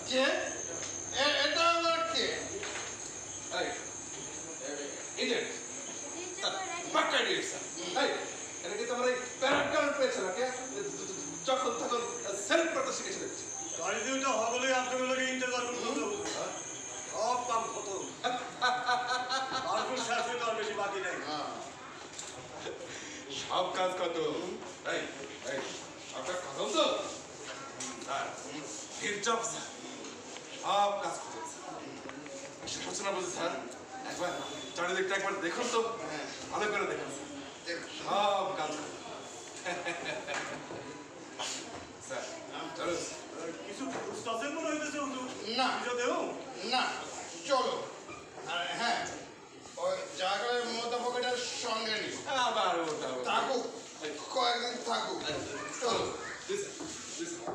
কে এটা আবার কে এজেন্ট পাক্কা এজেন্ট স্যার এটা কি তোমার এই প্যারাগ্রাফ পেয়েছে না কে যখন তখন সেলফ করতে শিখেছে দেখছি গাড়ি দুটো হগলেই আপনাগুলোকে ইন্টারভিউ করতে হবে সব কাম হতো তারপর শেষ হইতে আর বেশি বাকি নেই সব কাজ কত এই এই সব কাজ কত তো স্যার হিরজব স্যার সব কাজ কত স্যার হচ্ছে না বলছে স্যার একবার চারিদিকটা একবার দেখুন তো ভালো করে দেখুন সব কাজ স্যার চলো কিছু বুঝতেছেন মনে হইতেছে না দেও না চলো আর হ্যাঁ ওই জায়গায় মোটা পকেটের সঙ্গে নি আবার ওটা থাকুক কয়েকদিন থাকুক চলো listen.